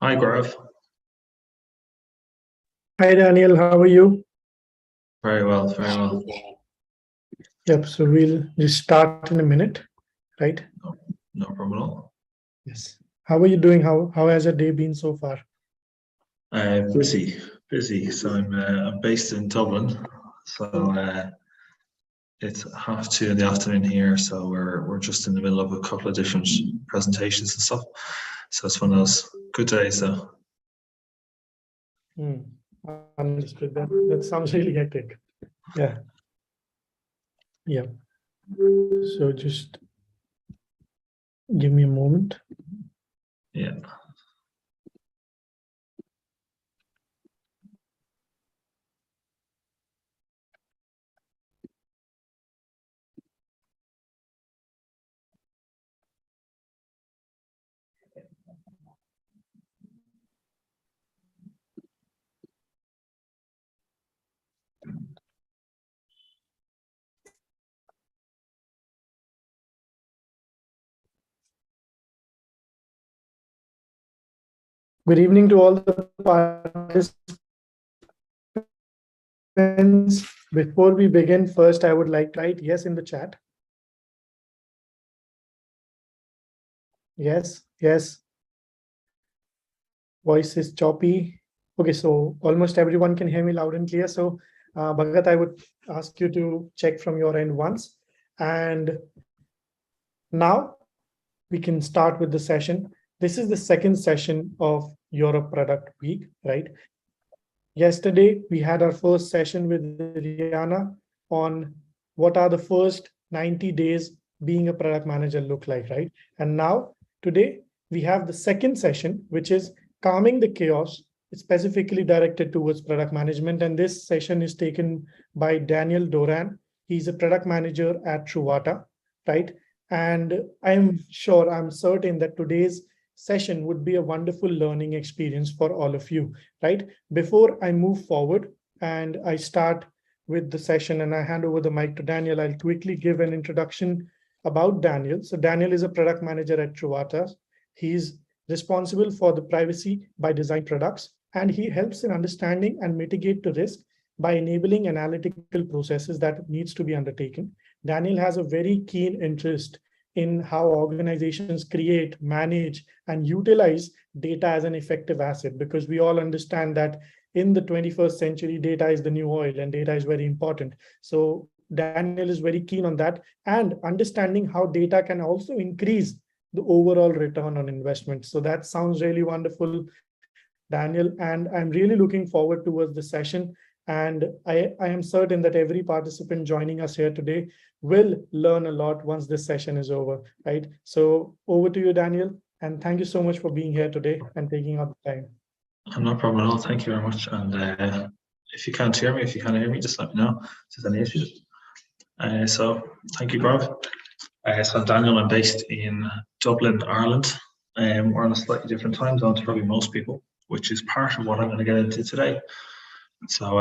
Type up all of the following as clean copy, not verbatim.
Hi, Gaurav. Hi Daniel, how are you? Very well, very well. Yep, so we'll just start in a minute, right? No problem at all. Yes. How are you doing? How has your day been so far? Busy. So I'm based in Dublin. So it's 2:30 in the afternoon here. So we're just in the middle of a couple of different presentations and stuff. So it's one of those good days, though. Understood. That sounds really hectic. Yeah. Yeah. So just give me a moment. Yeah. Good evening to all the participants. Before we begin, first I would like to write yes in the chat. Yes. Voice is choppy. Okay, so almost everyone can hear me loud and clear. So Bhagat, I would ask you to check from your end once. And now we can start with the session. This is the second session of Europe Product Week, right? Yesterday, we had our first session with Rihanna on what are the first 90 days being a product manager look like, right? And now, today, we have the second session, which is calming the chaos. It's specifically directed towards product management. And this session is taken by Daniel Doran. He's a product manager at Truata, right? And I'm certain that today's session would be a wonderful learning experience for all of you, right? Before I move forward and I start with the session and I hand over the mic to Daniel, I'll quickly give an introduction about Daniel. So Daniel is a product manager at Trūata. He's responsible for the privacy by design products, and he helps in understanding and mitigate the risk by enabling analytical processes that needs to be undertaken. Daniel has a very keen interest in how organizations create, manage, and utilize data as an effective asset, because we all understand that in the 21st century, data is the new oil and data is very important. So Daniel is very keen on that and understanding how data can also increase the overall return on investment. So that sounds really wonderful, Daniel, and I'm really looking forward towards the session. And I am certain that every participant joining us here today will learn a lot once this session is over, right? So over to you, Daniel, and thank you so much for being here today and taking up the time. No problem at all. Thank you very much. And if you can't hear me, just let me know if there's any issues. So thank you, Gaurav. So I'm Daniel. I'm based in Dublin, Ireland. We're on a slightly different time zone to probably most people, which is part of what I'm going to get into today. So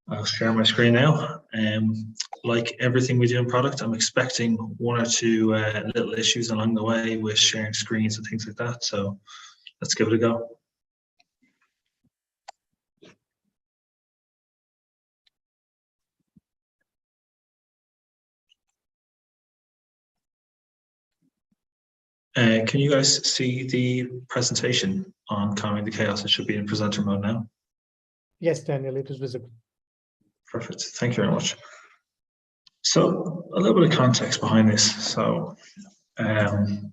I'll share my screen now. Like everything we do in product, I'm expecting one or two little issues along the way with sharing screens and things like that. So let's give it a go. Can you guys see the presentation on calming the chaos? It should be in presenter mode now. Yes, Daniel, it is visible. Perfect. Thank you very much. So a little bit of context behind this. So I'm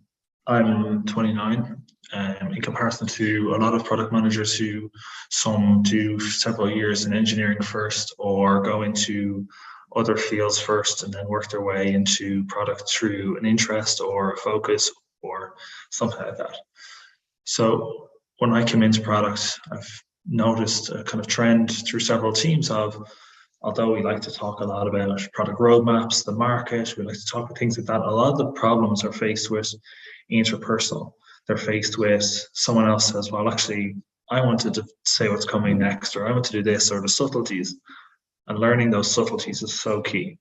29. In comparison to a lot of product managers who some do several years in engineering first or go into other fields first and then work their way into product through an interest or a focus or something like that. So when I came into products, I've noticed a kind of trend through several teams of, although we like to talk a lot about product roadmaps, the market, we like to talk about things like that, a lot of the problems are faced with interpersonal. They're faced with someone else says, well, actually, I wanted to say what's coming next, or I want to do this, or the subtleties. And learning those subtleties is so key.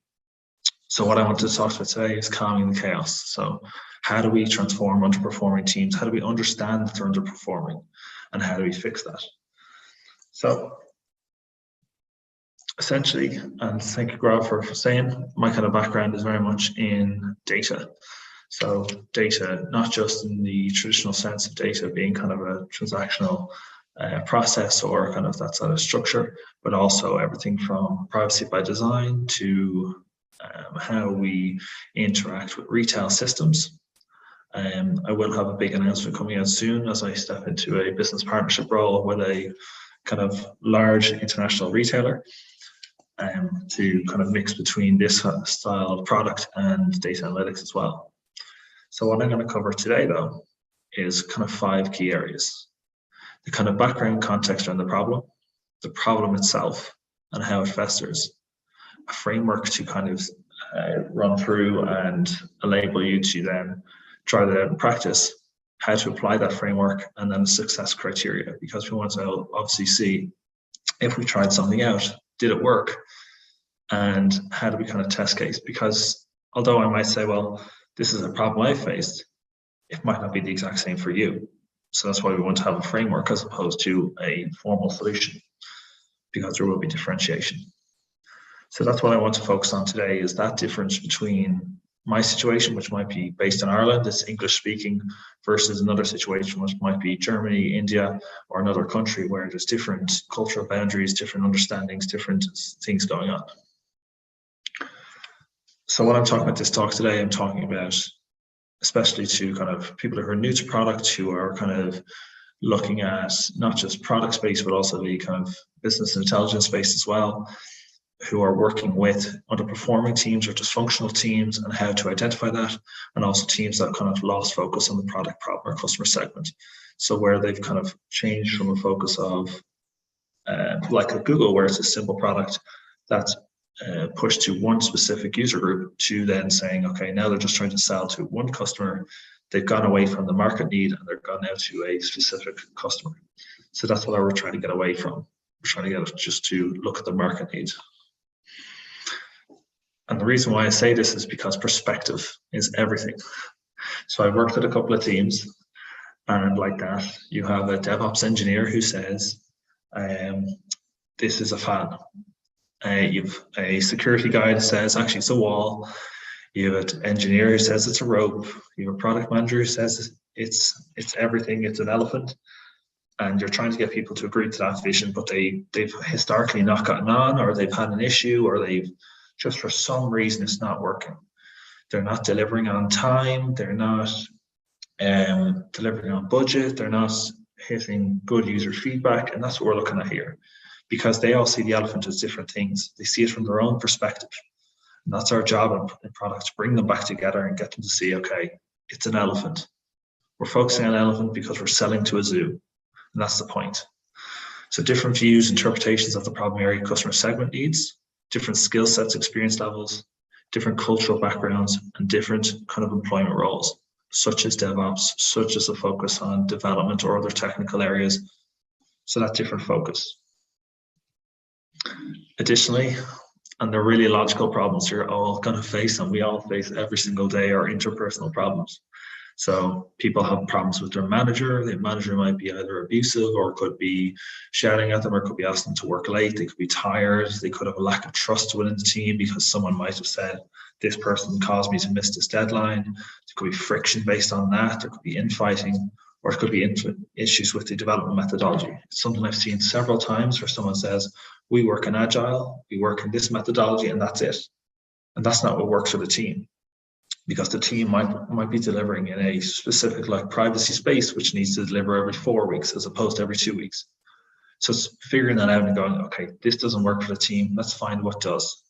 So what I want to talk about today is calming the chaos. So how do we transform underperforming teams? How do we understand that they're underperforming? and how do we fix that? So essentially, and thank you, Gaurav, for saying, my kind of background is very much in data. So data, not just in the traditional sense of data being kind of a transactional process or kind of that sort of structure, but also everything from privacy by design to how we interact with retail systems. I will have a big announcement coming out soon as I step into a business partnership role with a kind of large international retailer to kind of mix between this style of product and data analytics as well. So what I'm going to cover today, though, is kind of 5 key areas. The kind of background context around the problem itself, and how it festers, a framework to kind of run through and enable you to then try that out in practice, how to apply that framework, and then the success criteria, because we want to obviously see if we tried something out, did it work, and how do we kind of test case? Because although I might say, well, this is a problem I faced, it might not be the exact same for you. So that's why we want to have a framework as opposed to a formal solution, because there will be differentiation. So that's what I want to focus on today, is that difference between my situation, which might be based in Ireland, it's English speaking, versus another situation which might be Germany, India, or another country where there's different cultural boundaries, different understandings, different things going on. So when I'm talking about this talk today, I'm talking about especially to kind of people who are new to product, who are kind of looking at not just product space, but also the kind of business intelligence space as well, who are working with underperforming teams or dysfunctional teams, and how to identify that, and also teams that kind of lost focus on the product problem or customer segment. So where they've kind of changed from a focus of like a Google, where it's a simple product that's pushed to one specific user group, to then saying, okay, now they're just trying to sell to one customer. They've gone away from the market need and they're gone now to a specific customer. So that's what we're trying to get away from. We're trying to get it just to look at the market needs. And the reason why I say this is because perspective is everything. So I worked with a couple of teams, and like that, you have a DevOps engineer who says, this is a fan. You've a security guy that says, actually, it's a wall. You have an engineer who says it's a rope. You have a product manager who says it's everything, it's an elephant. And you're trying to get people to agree to that vision, but they've historically not gotten on, or they've had an issue, or they've just for some reason it's not working. They're not delivering on time. They're not delivering on budget. They're not hitting good user feedback. And that's what we're looking at here, because they all see the elephant as different things. They see it from their own perspective. And that's our job in product, to bring them back together and get them to see, okay, it's an elephant. We're focusing on an elephant because we're selling to a zoo. And that's the point. So different views, interpretations of the problem area customer segment needs, different skill sets, experience levels, different cultural backgrounds, and different kind of employment roles, such as DevOps, such as a focus on development or other technical areas. So that different focus. Additionally, and they're really logical problems you're all going to face, and we all face every single day, are interpersonal problems. So people have problems with their manager. The manager might be either abusive, or could be shouting at them, or could be asking them to work late. They could be tired. They could have a lack of trust within the team, because someone might have said, this person caused me to miss this deadline. There could be friction based on that. There could be infighting, or it could be issues with the development methodology. It's something I've seen several times where someone says, we work in Agile, we work in this methodology, and that's it. And that's not what works for the team, because the team might be delivering in a specific like privacy space, which needs to deliver every 4 weeks as opposed to every 2 weeks. So it's figuring that out and going, okay, this doesn't work for the team. Let's find what does.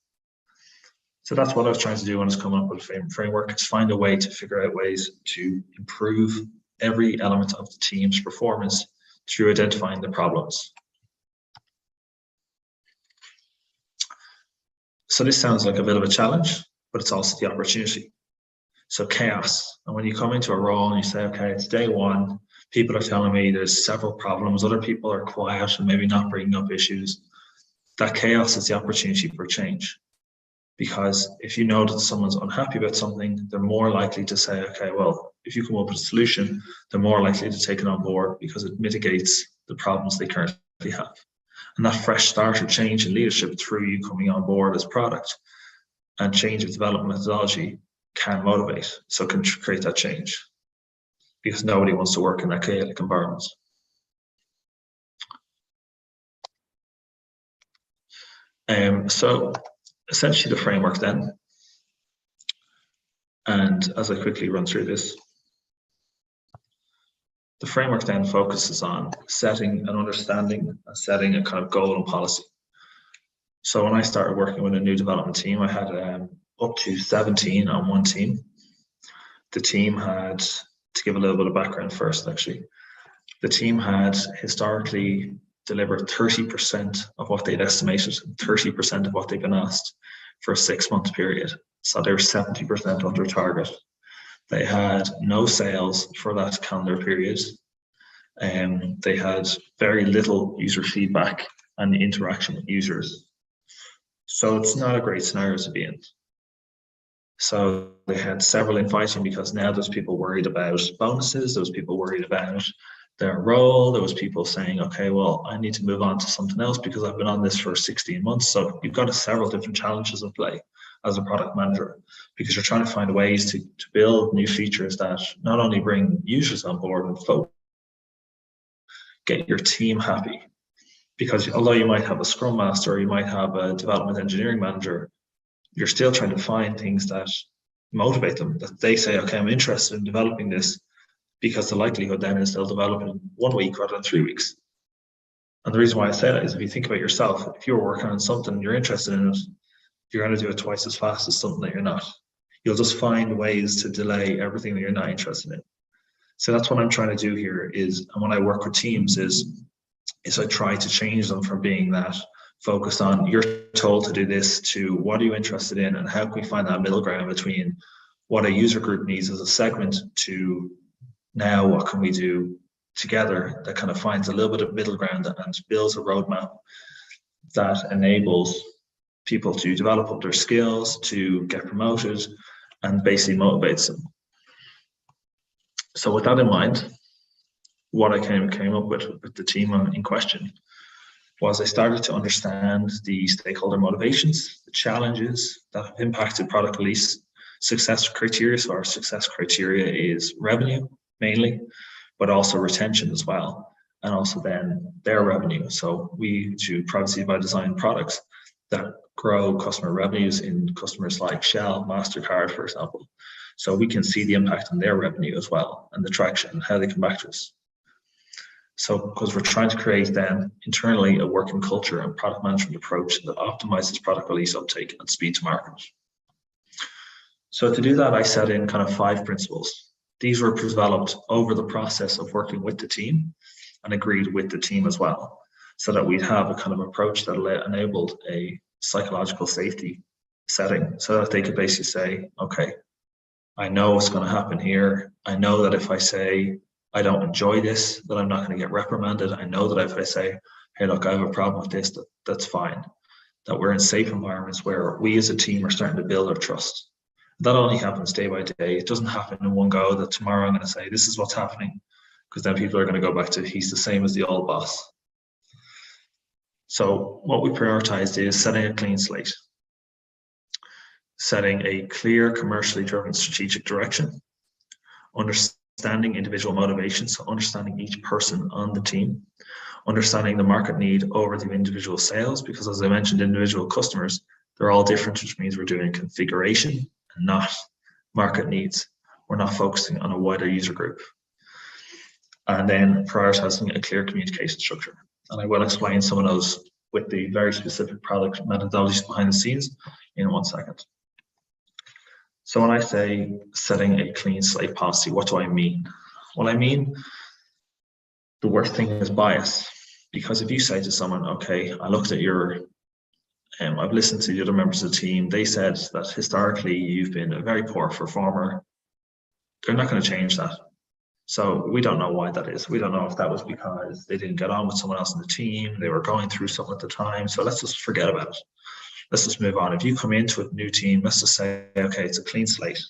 So that's what I was trying to do when I was coming up with a framework, is find a way to figure out ways to improve every element of the team's performance through identifying the problems. So this sounds like a bit of a challenge, but it's also the opportunity. So chaos. And when you come into a role and you say, okay, it's day one, people are telling me there's several problems, other people are quiet and maybe not bringing up issues. That chaos is the opportunity for change. Because if you know that someone's unhappy about something, they're more likely to say, okay, well, if you come up with a solution, they're more likely to take it on board because it mitigates the problems they currently have. And that fresh start or change in leadership through you coming on board as product and change of development methodology can motivate. So it can create that change because nobody wants to work in that chaotic environment. So essentially the framework then, and as I quickly run through this, the framework then focuses on setting an understanding and setting a kind of goal and policy. So when I started working with a new development team, I had up to 17 on one team. The team had, to give a little bit of background first actually, the team had historically delivered 30% of what they'd estimated, 30% of what they'd been asked for a 6-month period. So they were 70% under target. They had no sales for that calendar period. They had very little user feedback and interaction with users. So it's not a great scenario to be in. So they had several infighting because now there's people worried about bonuses, there was people worried about their role, there was people saying, okay, well, I need to move on to something else because I've been on this for 16 months. So you've got several different challenges in play as a product manager because you're trying to find ways to build new features that not only bring users on board and folks, get your team happy. Because although you might have a scrum master or you might have a development engineering manager, you're still trying to find things that motivate them, that they say, okay, I'm interested in developing this, because the likelihood then is they'll develop in 1 week rather than 3 weeks. And the reason why I say that is if you think about yourself, if you're working on something and you're interested in it, you're going to do it twice as fast as something that you're not. You'll just find ways to delay everything that you're not interested in. So that's what I'm trying to do here is, and when I work with teams is I try to change them from being that focused on you're told to do this to what are you interested in and how can we find that middle ground between what a user group needs as a segment to now what can we do together that kind of finds a little bit of middle ground and builds a roadmap that enables people to develop up their skills, to get promoted, and basically motivates them. So with that in mind, what I came up with the team in question was I started to understand the stakeholder motivations, the challenges that have impacted product release, success criteria. So our success criteria is revenue mainly, but also retention as well, and also then their revenue. So we do privacy by design products that grow customer revenues in customers like Shell, MasterCard, for example. So we can see the impact on their revenue as well and the traction and how they come back to us. So because we're trying to create then internally a working culture and product management approach that optimizes product release uptake and speed to market. So to do that, I set in kind of 5 principles. These were developed over the process of working with the team and agreed with the team as well, so that we'd have a kind of approach that enabled a psychological safety setting so that they could basically say, okay, I know what's going to happen here. I know that if I say, I don't enjoy this, that I'm not going to get reprimanded. I know that if I say, hey, look, I have a problem with this, that's fine. That we're in safe environments where we as a team are starting to build our trust. That only happens day by day. It doesn't happen in one go that tomorrow I'm going to say, this is what's happening. Because then people are going to go back to, he's the same as the old boss. So what we prioritized is setting a clean slate, setting a clear commercially driven strategic direction, understanding individual motivations, so understanding each person on the team, understanding the market need over the individual sales, because as I mentioned, individual customers, they're all different, which means we're doing configuration and not market needs. We're not focusing on a wider user group. And then prioritizing a clear communication structure. And I will explain some of those with the very specific product methodologies behind the scenes in 1 second. So when I say setting a clean slate policy, what do I mean? Well, I mean, the worst thing is bias. Because if you say to someone, okay, I looked at your, I've listened to the other members of the team, they said that historically you've been a very poor performer, they're not going to change that. So we don't know why that is. We don't know if that was because they didn't get on with someone else in the team, they were going through something at the time. So let's just forget about it. Let's just move on. If you come into a new team, let's just say, okay, it's a clean slate.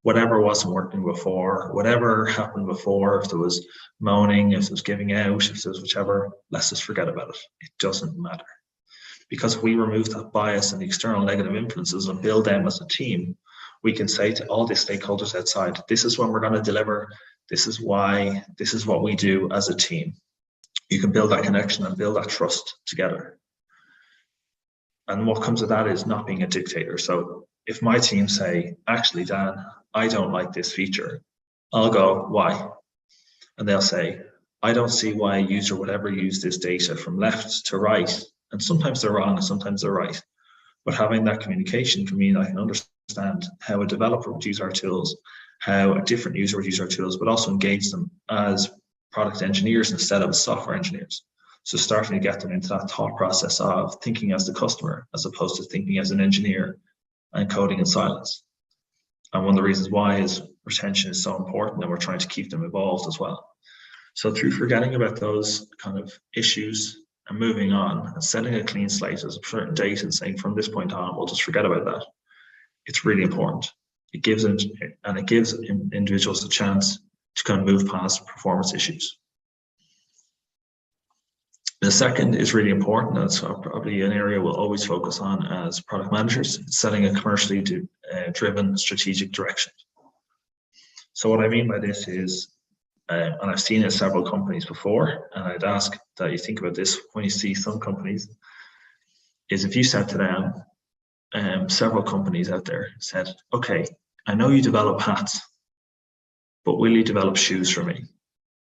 whatever wasn't working before, whatever happened before, if there was moaning, if there was giving out, if there was whichever, let's just forget about it. It doesn't matter. Because if we remove that bias and the external negative influences and build them as a team, we can say to all the stakeholders outside, this is when we're going to deliver, this is why, this is what we do as a team. You can build that connection and build that trust together. And what comes of that is not being a dictator. So if my team say, actually, Dan, I don't like this feature, I'll go, why? And they'll say, I don't see why a user would ever use this data from left to right. And sometimes they're wrong and sometimes they're right. But having that communication can mean I can understand how a developer would use our tools, how a different user would use our tools, but also engage them as product engineers instead of software engineers. So starting to get them into that thought process of thinking as the customer, as opposed to thinking as an engineer and coding in silence. And one of the reasons why is retention is so important, and we're trying to keep them involved as well. So through forgetting about those kind of issues and moving on and setting a clean slate as a certain date and saying from this point on, we'll just forget about that. It's really important. It gives individuals a chance to kind of move past performance issues. The second is really important. That's probably an area we'll always focus on as product managers. It's setting a commercially driven strategic direction. So what I mean by this is, and I've seen it in several companies before, and I'd ask that you think about this when you see some companies, is if you said to them, several companies out there said, okay, I know you develop hats, but will you develop shoes for me?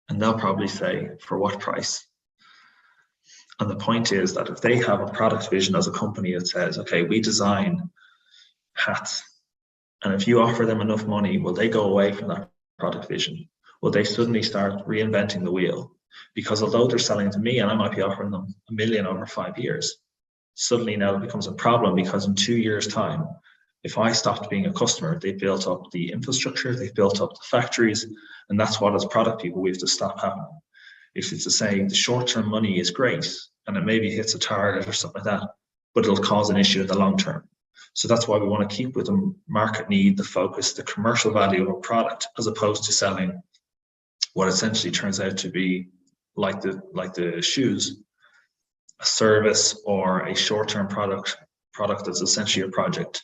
And they'll probably say, for what price? And the point is that if they have a product vision as a company that says, okay, we design hats, and if you offer them enough money, will they go away from that product vision? Will they suddenly start reinventing the wheel? Because although they're selling to me and I might be offering them $1 million over 5 years, suddenly now it becomes a problem, because in 2 years' time, if I stopped being a customer, they've built up the infrastructure, they've built up the factories, and that's what as product people we have to stop happening. If it's to say the short-term money is great and it maybe hits a target or something like that, but it'll cause an issue in the long term. So that's why we want to keep with the market need, the focus, the commercial value of a product, as opposed to selling what essentially turns out to be like the shoes, a service or a short-term product that's essentially a project.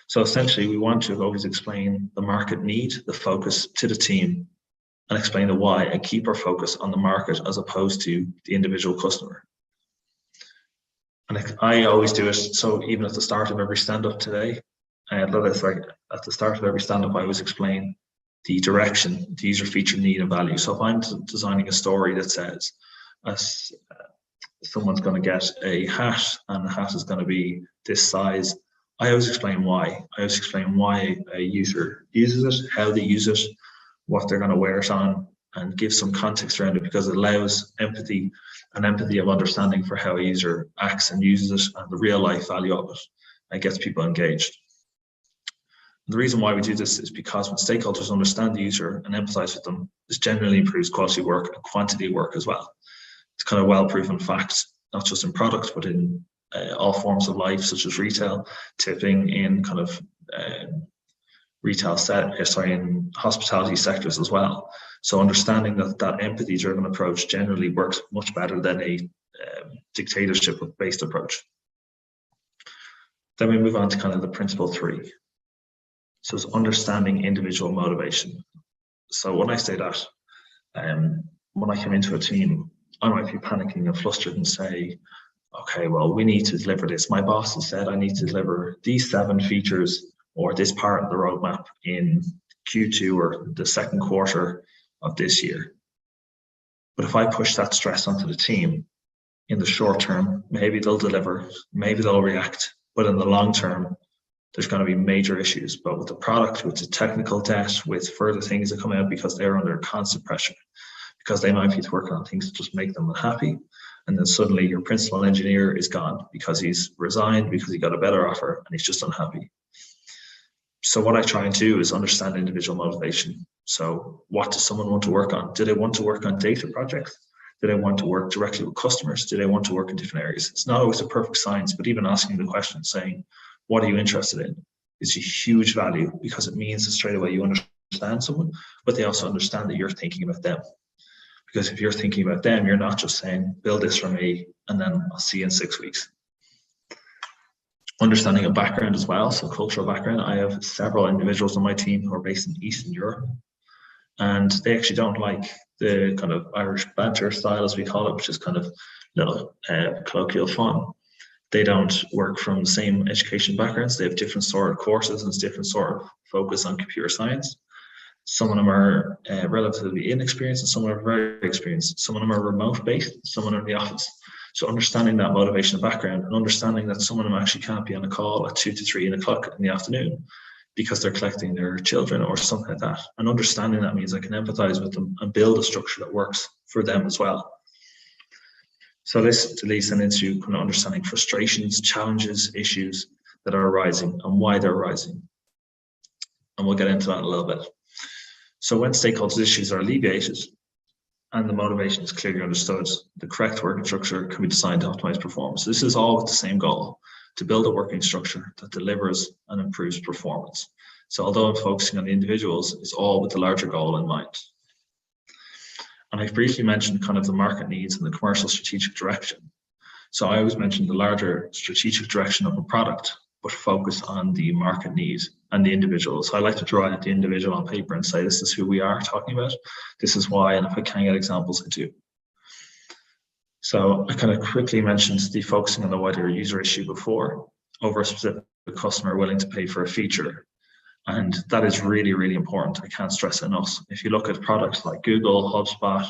So essentially we want to always explain the market need, the focus to the team, and explain the why, and keep our focus on the market as opposed to the individual customer. And I always do it. So even at the start of every stand-up today, at the start of every stand-up, I always explain the direction, the user feature, need, and value. So if I'm designing a story that says someone's going to get a hat and the hat is going to be this size, I always explain why. I always explain why a user uses it, how they use it, what they're going to wear it on, and give some context around it, because it allows empathy of understanding for how a user acts and uses it and the real life value of it, and gets people engaged. And the reason why we do this is because when stakeholders understand the user and empathize with them, this generally improves quality work and quantity of work as well. It's kind of well-proven fact, not just in products, but in all forms of life, such as retail, tipping, in kind of in hospitality sectors as well. So understanding that empathy-driven approach generally works much better than a dictatorship-based approach. Then we move on to kind of the principle 3. So it's understanding individual motivation. So when I say that, when I come into a team, I might be panicking and flustered and say, okay, well, we need to deliver this. My boss has said I need to deliver these 7 features or this part of the roadmap in Q2 or the second quarter of this year. But if I push that stress onto the team, in the short term, maybe they'll deliver, maybe they'll react, but in the long term, there's going to be major issues, but with the product, with the technical debt, with further things that come out, because they're under constant pressure, because they might be working on things that just make them unhappy. And then suddenly your principal engineer is gone because he's resigned, because he got a better offer and he's just unhappy. So what I try and do is understand individual motivation. So what does someone want to work on? Do they want to work on data projects? Do they want to work directly with customers? Do they want to work in different areas? It's not always a perfect science, but even asking the question, saying, what are you interested in? is a huge value, because it means that straight away you understand someone, but they also understand that you're thinking about them. Because if you're thinking about them, you're not just saying, build this for me, and then I'll see you in 6 weeks. Understanding of background as well, so cultural background. I have several individuals on my team who are based in Eastern Europe, and they actually don't like the kind of Irish banter style, as we call it, which is kind of little colloquial fun. They don't work from the same education backgrounds. They have different sort of courses and different sort of focus on computer science. Some of them are relatively inexperienced, and some are very experienced. Some of them are remote based, some of them are in the office. So understanding that motivation and background, and understanding that some of them actually can't be on a call at 2 to 3 o'clock in the afternoon because they're collecting their children or something like that. And understanding that means I can empathize with them and build a structure that works for them as well. So this leads then into kind of understanding frustrations, challenges, issues that are arising and why they're arising. And we'll get into that in a little bit. So when stakeholders' issues are alleviated and the motivation is clearly understood, the correct working structure can be designed to optimize performance. This is all with the same goal, to build a working structure that delivers and improves performance. So although I'm focusing on the individuals, it's all with the larger goal in mind. And I've briefly mentioned kind of the market needs and the commercial strategic direction. So I always mention the larger strategic direction of a product, but focus on the market needs and the individual. So I like to draw out the individual on paper and say, this is who we are talking about. This is why, and if I can get examples, I do. So I kind of quickly mentioned the focusing on the wider user issue before, over a specific customer willing to pay for a feature. And that is really, really important. I can't stress it enough. If you look at products like Google, HubSpot,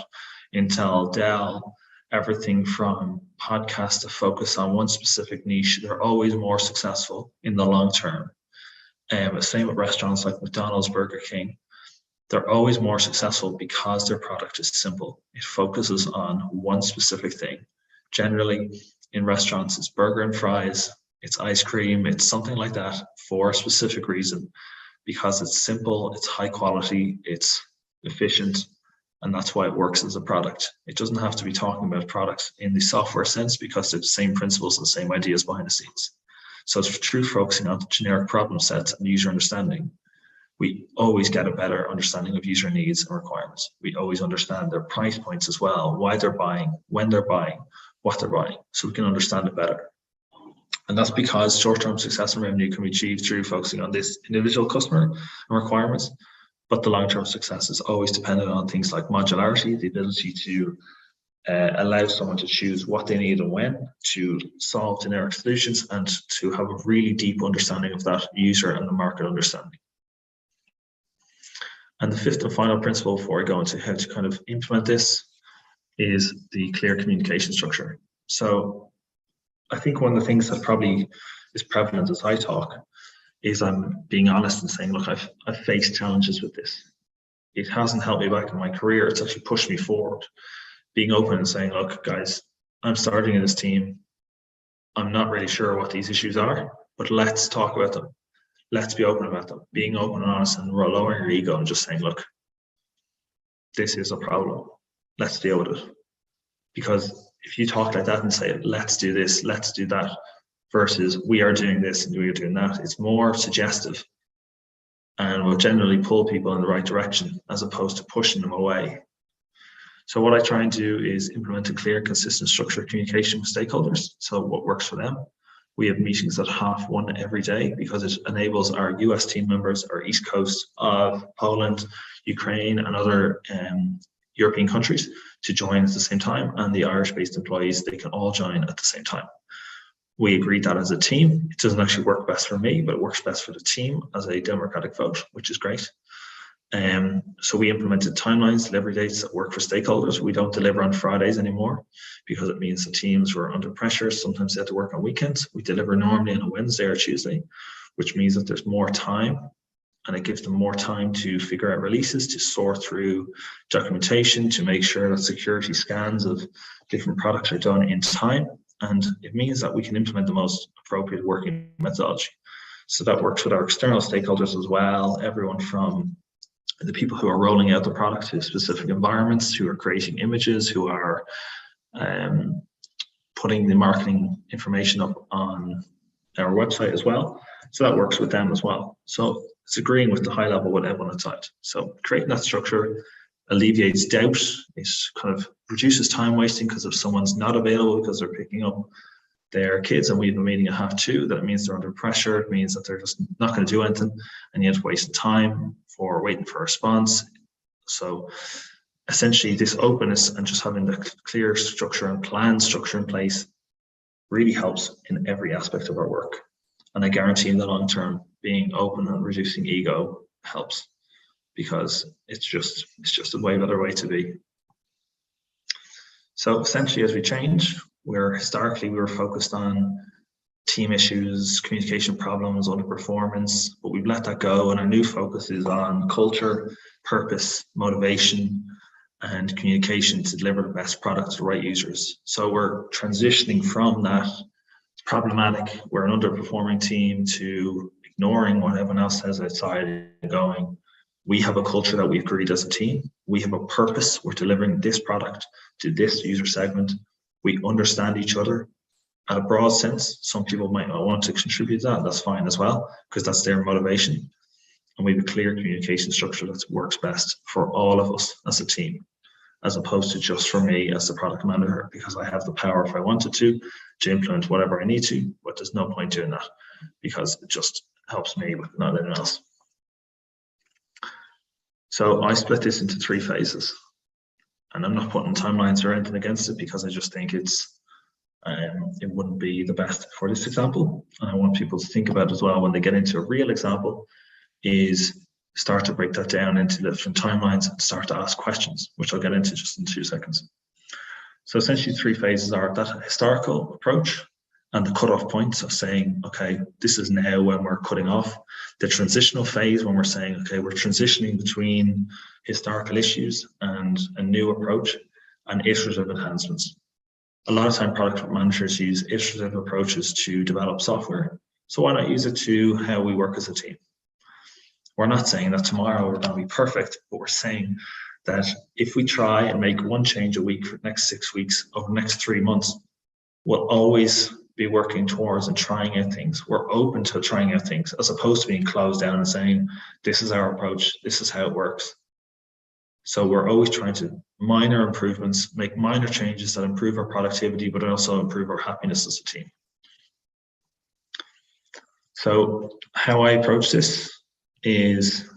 Intel, Dell, everything from podcasts to focus on one specific niche, they're always more successful in the long term. Same with restaurants like McDonald's, Burger King. They're always more successful because their product is simple. It focuses on one specific thing. Generally, in restaurants, it's burger and fries, it's ice cream, it's something like that for a specific reason, because it's simple, it's high quality, it's efficient, and that's why it works as a product. It doesn't have to be talking about products in the software sense, because it's the same principles and the same ideas behind the scenes. So it's through focusing on generic problem sets and user understanding, we always get a better understanding of user needs and requirements. We always understand their price points as well, why they're buying, when they're buying, what they're buying, so we can understand it better. And that's because short-term success and revenue can be achieved through focusing on this individual customer and requirements, but the long-term success is always dependent on things like modularity, the ability to allow someone to choose what they need and when, to solve generic solutions, and to have a really deep understanding of that user and the market understanding. And the fifth and final principle before I go into how to kind of implement this is the clear communication structure. So I think one of the things that probably is prevalent as I talk is I'm being honest and saying, look, I've faced challenges with this. It hasn't helped me back in my career. It's actually pushed me forward. Being open and saying, look, guys, I'm starting in this team. I'm not really sure what these issues are, but let's talk about them. Let's be open about them. Being open and honest and lowering your ego and just saying, look, this is a problem. Let's deal with it. Because if you talk like that and say, let's do this, let's do that, versus we are doing this and we are doing that, it's more suggestive and will generally pull people in the right direction as opposed to pushing them away. So what I try and do is implement a clear, consistent structure of communication with stakeholders. So what works for them. We have meetings at 1:30 every day because it enables our US team members, our East Coast of Poland, Ukraine, and other European countries to join at the same time. And the Irish-based employees, they can all join at the same time. We agreed that as a team. It doesn't actually work best for me, but it works best for the team as a democratic vote, which is great. So we implemented timelines, delivery dates that work for stakeholders. We don't deliver on Fridays anymore because it means the teams were under pressure. Sometimes they have to work on weekends. We deliver normally on a Wednesday or Tuesday, which means that there's more time and it gives them more time to figure out releases, to sort through documentation, to make sure that security scans of different products are done in time. And it means that we can implement the most appropriate working methodology. So that works with our external stakeholders as well, everyone from the people who are rolling out the product to specific environments, who are creating images, who are putting the marketing information up on our website as well. So that works with them as well. So it's agreeing with the high level with everyone inside. So creating that structure alleviates doubt. It kind of reduces time wasting, because if someone's not available because they're picking up their kids and we have a meeting at 2:30, that means they're under pressure. It means that they're just not going to do anything, and you have to waste time for waiting for a response. So essentially this openness and just having the clear structure and plan structure in place really helps in every aspect of our work. And I guarantee in the long term, being open and reducing ego helps, because it's just a way better way to be. So essentially, as we change, historically we were focused on team issues, communication problems, underperformance, but we've let that go, and our new focus is on culture, purpose, motivation, and communication to deliver the best product to the right users. So we're transitioning from that problematic, we're an underperforming team, to ignoring what everyone else says outside and going, we have a culture that we've agreed as a team. We have a purpose. We're delivering this product to this user segment. We understand each other at a broad sense. Some people might not want to contribute to that. That's fine as well, because that's their motivation. And we have a clear communication structure that works best for all of us as a team, as opposed to just for me as the product manager, because I have the power, if I wanted to implement whatever I need to, but there's no point doing that, because it just helps me with not anyone else. So I split this into 3 phases, and I'm not putting timelines or anything against it, because I just think it wouldn't be the best for this example. And I want people to think about as well when they get into a real example, is start to break that down into different timelines and start to ask questions, which I'll get into just in 2 seconds. So essentially 3 phases are that historical approach and the cutoff points of saying, okay, this is now when we're cutting off. The transitional phase, when we're saying, okay, we're transitioning between historical issues and a new approach, and iterative enhancements. A lot of time product managers use iterative approaches to develop software. So why not use it to how we work as a team? We're not saying that tomorrow we're going to be perfect, but we're saying that if we try and make 1 change a week for the next 6 weeks, over the next 3 months, we'll always be working towards and trying out things. We're open to trying out things, as opposed to being closed down and saying, this is our approach, this is how it works. So we're always trying to minor improvements, make minor changes that improve our productivity, but also improve our happiness as a team. So how I approach this is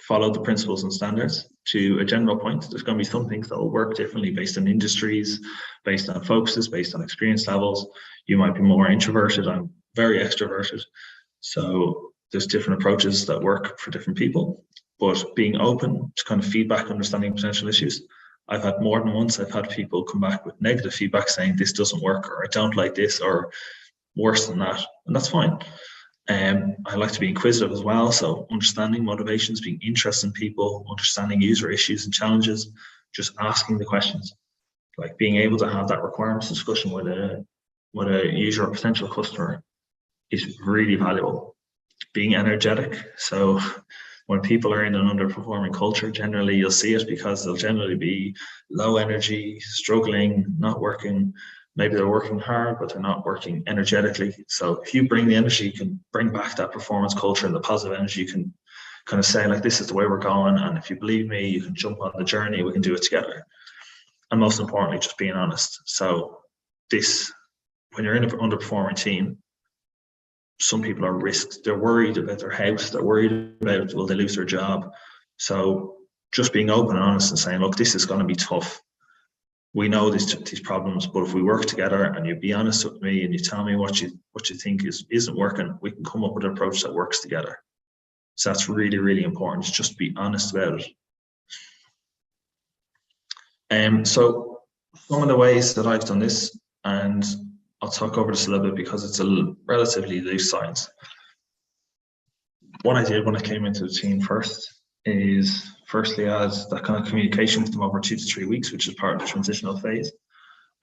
follow the principles and standards to a general point. There's going to be some things that will work differently based on industries, based on focuses, based on experience levels. You might be more introverted. I'm very extroverted. So there's different approaches that work for different people, but being open to kind of feedback, understanding potential issues. I've had more than once, I've had people come back with negative feedback saying this doesn't work, or I don't like this, or worse than that, and that's fine. I like to be inquisitive as well, so understanding motivations, being interested in people, understanding user issues and challenges, just asking the questions, like being able to have that requirements discussion with a user or potential customer is really valuable. Being energetic, so when people are in an underperforming culture, generally you'll see it because they'll generally be low energy, struggling, not working. Maybe they're working hard, but they're not working energetically. So if you bring the energy, you can bring back that performance culture and the positive energy. You can kind of say, like, this is the way we're going. And if you believe me, you can jump on the journey. We can do it together. And most importantly, just being honest. So this, when you're in an underperforming team, some people are risked. They're worried about their house. They're worried about, will they lose their job? So just being open and honest and saying, look, this is going to be tough. We know these problems, but if we work together and you be honest with me and you tell me what you think isn't working, we can come up with an approach that works together. So that's really, really important. Just be honest about it. So some of the ways that I've done this, and I'll talk over this a little bit because it's a relatively loose science. What I did when I came into the team first is firstly as that kind of communication with them over 2 to 3 weeks, which is part of the transitional phase.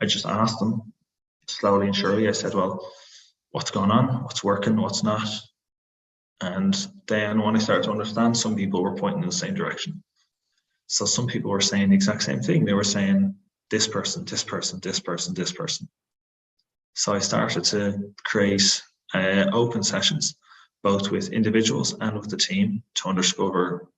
I just asked them slowly and surely. I said, well, what's going on? What's working? What's not? And then when I started to understand, some people were pointing in the same direction. So some people were saying the exact same thing. They were saying this person, this person, this person, this person. So I started to create open sessions, both with individuals and with the team to uncover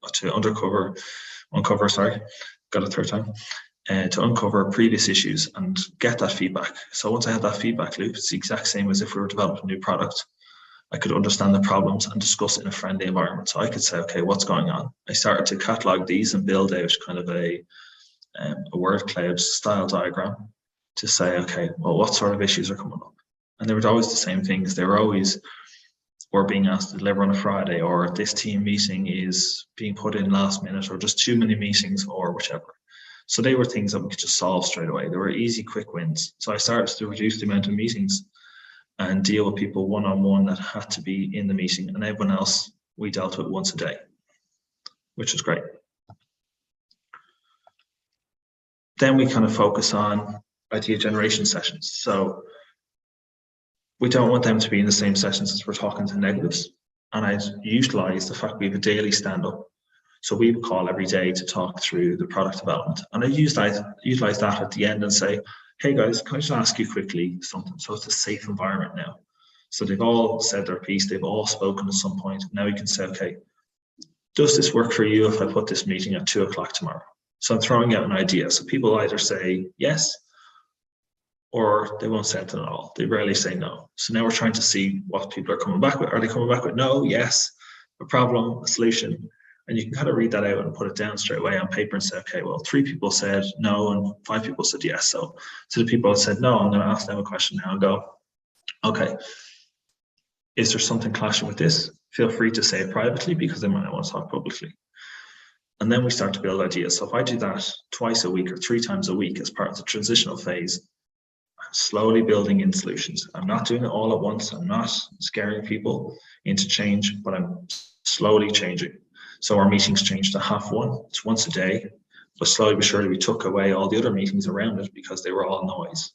previous issues and get that feedback. So once I had that feedback loop, it's the exact same as if we were developing a new product. I could understand the problems and discuss it in a friendly environment. So I could say, okay, what's going on? I started to catalog these and build out kind of a word cloud style diagram to say, okay, well, what sort of issues are coming up? And they were always the same things. They were always, we're being asked to deliver on a Friday, or this team meeting is being put in last minute, or just too many meetings, or whichever. So they were things that we could just solve straight away. They were easy, quick wins. So I started to reduce the amount of meetings and deal with people one-on-one that had to be in the meeting, and everyone else we dealt with once a day, which was great. Then we kind of focus on idea generation sessions. So we don't want them to be in the same sessions as we're talking to negatives. And I utilize the fact we have a daily stand-up. So we would call every day to talk through the product development. And I utilize that at the end and say, hey guys, can I just ask you quickly something? So it's a safe environment now. So they've all said their piece, they've all spoken at some point. Now you can say, okay, does this work for you if I put this meeting at 2 o'clock tomorrow? So I'm throwing out an idea. So people either say yes, or they won't say anything at all. They rarely say no. So now we're trying to see what people are coming back with. Are they coming back with no, yes, a problem, a solution? And you can kind of read that out and put it down straight away on paper and say, okay, well, 3 people said no and 5 people said yes. So to the people that said no, I'm going to ask them a question now and go, okay, is there something clashing with this? Feel free to say it privately because they might not want to talk publicly. And then we start to build ideas. So if I do that twice a week or 3 times a week as part of the transitional phase, I'm slowly building in solutions. I'm not doing it all at once. I'm not scaring people into change, but I'm slowly changing. So our meetings changed to half one. It's once a day, but slowly but surely we took away all the other meetings around it because they were all noise.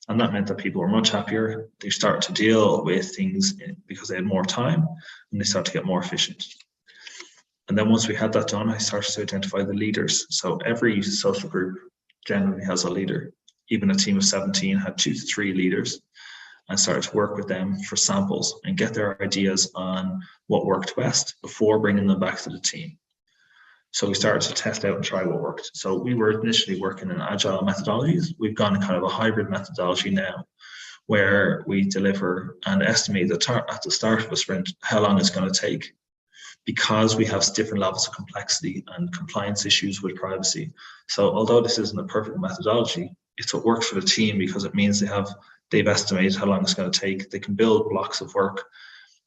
And that meant that people were much happier. They started to deal with things because they had more time and they started to get more efficient. And then once we had that done, I started to identify the leaders. So every social group generally has a leader. Even a team of 17 had 2 to 3 leaders. I started to work with them for samples and get their ideas on what worked best before bringing them back to the team. So we started to test out and try what worked. So we were initially working in agile methodologies. We've gone in kind of a hybrid methodology now, where we deliver and estimate at the start of a sprint how long it's going to take, because we have different levels of complexity and compliance issues with privacy. So although this isn't a perfect methodology, it's what works for the team because it means they've estimated how long it's going to take. They can build blocks of work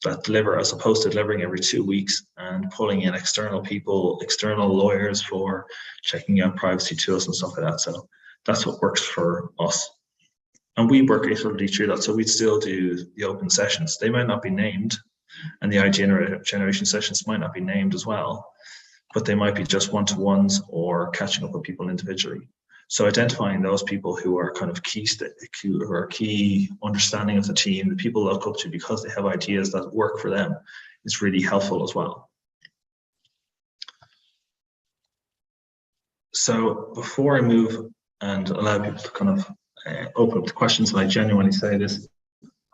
that deliver, as opposed to delivering every 2 weeks and pulling in external people, external lawyers for checking out privacy tools and stuff like that. So that's what works for us. And we work iteratively through that. So we'd still do the open sessions. They might not be named, and the idea generation sessions might not be named as well, but they might be just one-to-ones or catching up with people individually. So identifying those people who are kind of who are key understanding of the team, the people look up to because they have ideas that work for them, is really helpful as well. So before I move and allow people to kind of open up to questions, and I genuinely say this,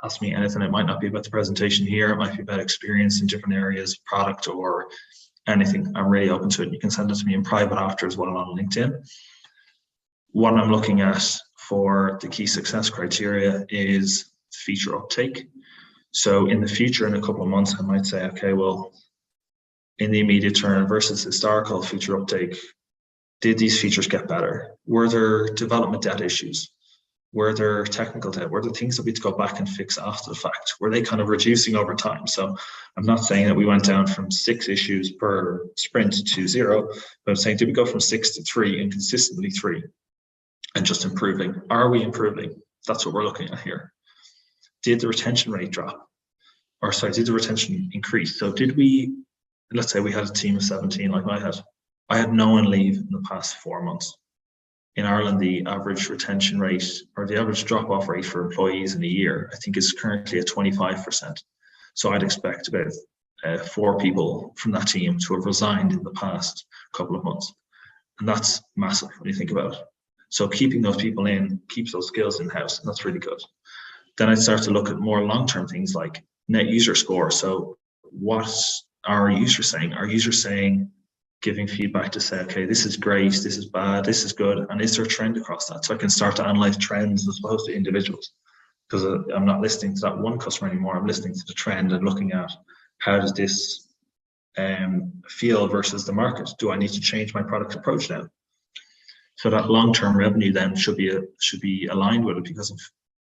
ask me anything. It might not be about the presentation here. It might be about experience in different areas, product or anything. I'm really open to it. You can send it to me in private after as well on LinkedIn. What I'm looking at for the key success criteria is feature uptake. So in the future, in a couple of months, I might say, okay, well, in the immediate term versus historical feature uptake, did these features get better? Were there development debt issues? Were there technical debt? Were there things that we had to go back and fix after the fact? Were they kind of reducing over time? So I'm not saying that we went down from 6 issues per sprint to 0, but I'm saying, did we go from 6 to 3 and consistently 3? And just improving. Are we improving? That's what we're looking at here. Did the retention rate drop? Or sorry, did the retention increase? So did we, let's say we had a team of 17 like I had no one leave in the past 4 months. In Ireland, the average retention rate or the average drop-off rate for employees in a year, I think is currently at 25%. So I'd expect about 4 people from that team to have resigned in the past couple of months. And that's massive when you think about it. So keeping those people in keeps those skills in-house, and that's really good. Then I start to look at more long-term things like net user score. So what are our users saying? Are users saying, giving feedback to say, okay, this is great, this is bad, this is good, and is there a trend across that? So I can start to analyze trends as opposed to individuals, because I'm not listening to that one customer anymore. I'm listening to the trend and looking at how does this feel versus the market. Do I need to change my product approach now? So that long-term revenue then should be aligned with it, because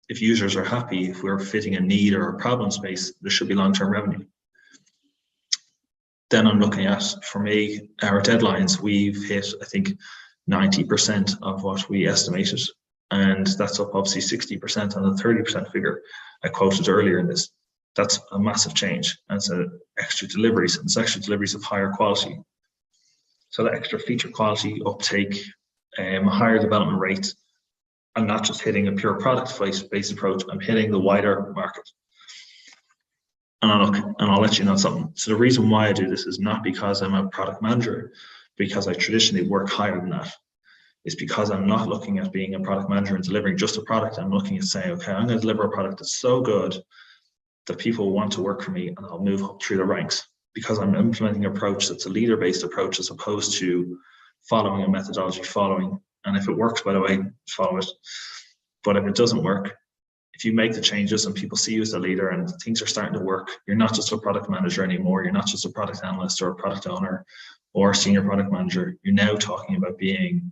if users are happy, if we're fitting a need or a problem space, there should be long-term revenue. Then I'm looking at, for me, our deadlines. We've hit, I think, 90% of what we estimated, and that's up obviously 60% on the 30% figure I quoted earlier in this. That's a massive change, and so extra deliveries, and it's extra deliveries of higher quality. So the extra feature quality uptake, higher development rate, I'm not just hitting a pure product-based approach, I'm hitting the wider market. And I'll let you know something. So the reason why I do this is not because I'm a product manager, because I traditionally work higher than that. It's because I'm not looking at being a product manager and delivering just a product. I'm looking at saying, okay, I'm going to deliver a product that's so good that people want to work for me, and I'll move up through the ranks, because I'm implementing an approach that's a leader-based approach as opposed to following a methodology, and if it works, by the way, follow it. But if it doesn't work, if you make the changes and people see you as a leader and things are starting to work, you're not just a product manager anymore. You're not just a product analyst or a product owner or a senior product manager. You're now talking about being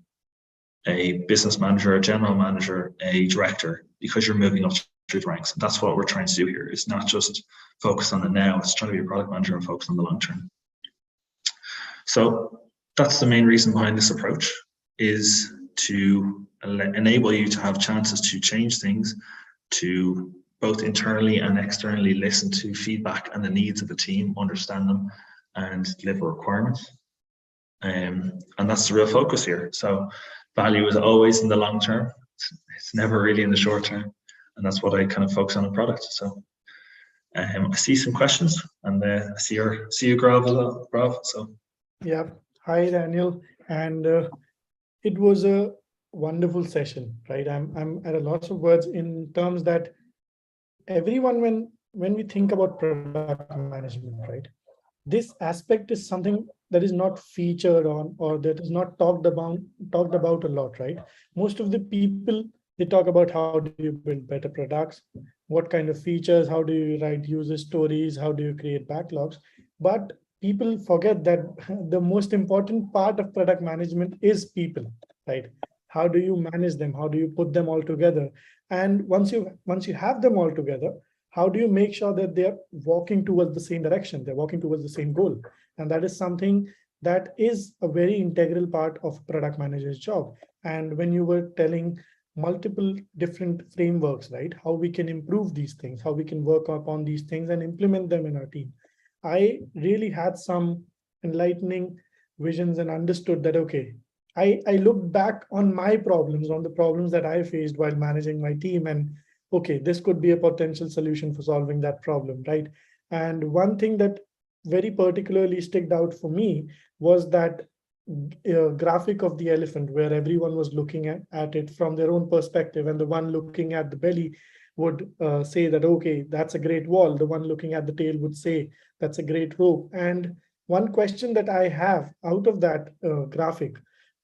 a business manager, a general manager, a director, because you're moving up through the ranks. That's what we're trying to do here. It's not just focus on the now, it's trying to be a product manager and focus on the long term. So that's the main reason behind this approach, is to enable you to have chances to change things, to both internally and externally listen to feedback and the needs of the team, understand them, and deliver requirements. And that's the real focus here. So value is always in the long term. It's never really in the short term. And that's what I kind of focus on in product. So I see some questions, and I see you, Grav, as well, Grav. So yeah, hi Daniel, and it was a wonderful session, right? I'm at a lot of words in terms that everyone, when we think about product management, right, this aspect is something that is not featured on, or that is not talked about a lot, right? Most of the people, they talk about how do you build better products, what kind of features, how do you write user stories, how do you create backlogs, but people forget that the most important part of product management is people, right? How do you manage them? How do you put them all together? And once you have them all together, how do you make sure that they're walking towards the same direction? They're walking towards the same goal. And that is something that is a very integral part of product manager's job. And when you were telling multiple different frameworks, right, how we can improve these things, how we can work upon these things and implement them in our team, I really had some enlightening visions and understood that, okay, I looked back on my problems, on the problems that I faced while managing my team, and okay, this could be a potential solution for solving that problem, right? And one thing that very particularly sticked out for me was that graphic of the elephant, where everyone was looking at it from their own perspective, and the one looking at the belly would say that, okay, that's a great wall. The one looking at the tail would say, that's a great rope. And one question that I have out of that graphic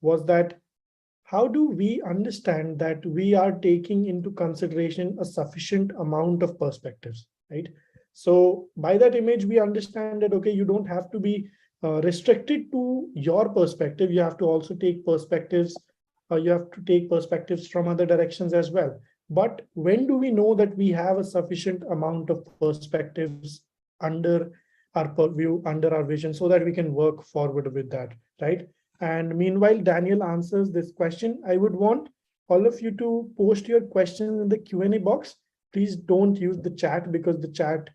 was that, how do we understand that we are taking into consideration a sufficient amount of perspectives, right? So by that image, we understand that, okay, you don't have to be restricted to your perspective. You have to also take perspectives, you have to take perspectives from other directions as well. But when do we know that we have a sufficient amount of perspectives under our purview, under our vision, so that we can work forward with that, right? And meanwhile, Daniel answers this question, I would want all of you to post your questions in the Q&A box. Please don't use the chat, because the chat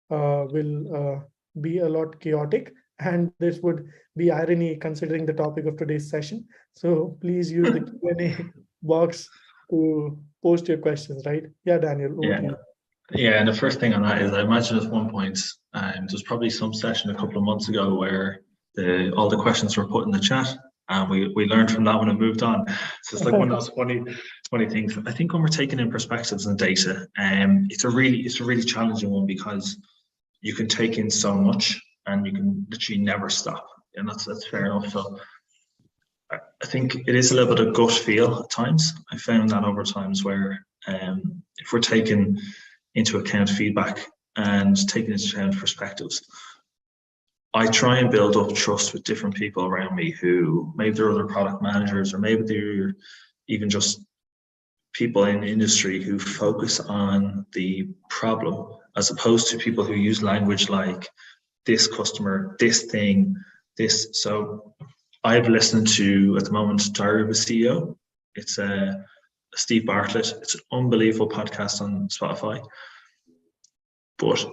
will be a lot chaotic, and this would be irony considering the topic of today's session. So please use the Q&A box to post your questions, right? Yeah, Daniel. Yeah, and the first thing on that is, I imagine at one point, there's probably some session a couple of months ago where all the questions were put in the chat, And we learned from that one and moved on. So it's like one of those funny things. I think when we're taking in perspectives and data, it's a really challenging one, because you can take in so much and you can literally never stop. And that's fair enough. So I think it is a little bit of gut feel at times. I found that over times where if we're taking into account feedback and taking into account perspectives, I try and build up trust with different people around me who maybe they're other product managers, or maybe they're even just people in industry who focus on the problem, as opposed to people who use language like this customer, this thing, this. So I've listened to, at the moment, Diary of a CEO. It's Steve Bartlett. It's an unbelievable podcast on Spotify. But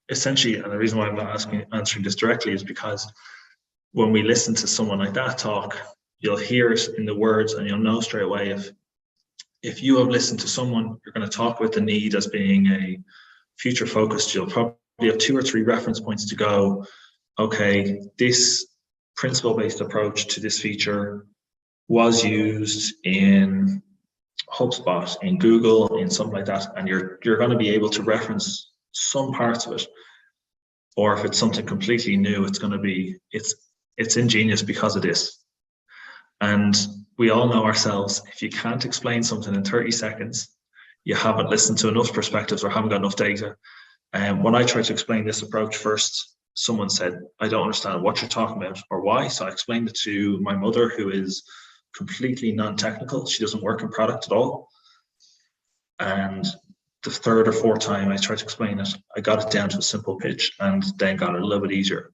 essentially, and the reason why I'm not answering this directly is because when we listen to someone like that talk, you'll hear it in the words and you'll know straight away if you have listened to someone, you're going to talk about the need as being a future focused. You'll probably have 2 or 3 reference points to go, okay, this principle-based approach to this feature was used in HubSpot, in Google, in something like that, and you're going to be able to reference some parts of it. Or if it's something completely new, it's going to be it's ingenious because of this. And we all know ourselves, if you can't explain something in 30 seconds, you haven't listened to enough perspectives or haven't got enough data. And when I tried to explain this approach first, someone said, I don't understand what you're talking about or why. So I explained it to my mother, who is completely non-technical. She doesn't work in product at all. And the 3rd or 4th time I tried to explain it, I got it down to a simple pitch and then got it a little bit easier.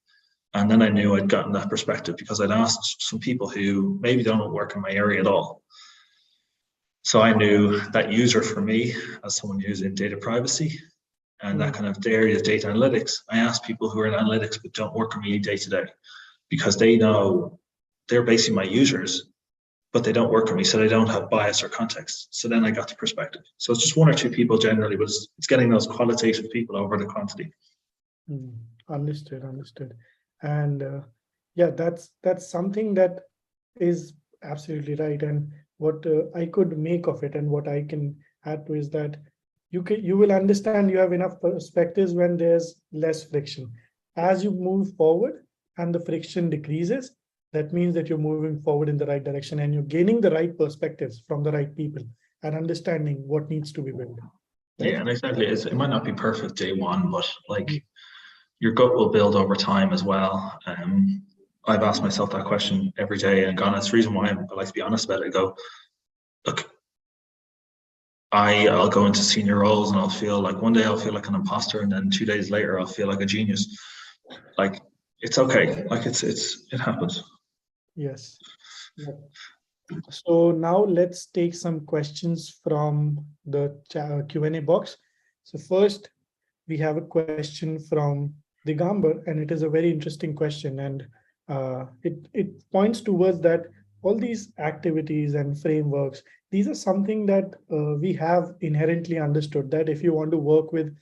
And then I knew I'd gotten that perspective because I'd asked some people who maybe don't work in my area at all. So I knew that user for me, as someone who's in data privacy and that kind of area of data analytics, I asked people who are in analytics but don't work with me day to day, because they know they're basically my users, but they don't work with me, so they don't have bias or context. So then I got the perspective. So it's just 1 or 2 people generally, but it's getting those qualitative people over the quantity. Understood. And yeah, that's something that is absolutely right. And what I could make of it, and what I can add to, is that you will understand you have enough perspectives when there's less friction. As you move forward and the friction decreases, that means that you're moving forward in the right direction and you're gaining the right perspectives from the right people and understanding what needs to be built. Right? Yeah, and exactly. It might not be perfect day one, but like your gut will build over time as well. I've asked myself that question every day and gone, that's the reason why I like to be honest about it. I go, look, I'll go into senior roles and I'll feel like one day I'll feel like an imposter, and then 2 days later I'll feel like a genius. Like, it's okay. Like it happens. Yes. Yeah. So now let's take some questions from the Q&A box. So first, we have a question from Digambar, and it is a very interesting question. And it points towards that all these activities and frameworks, these are something that we have inherently understood, that if you want to work with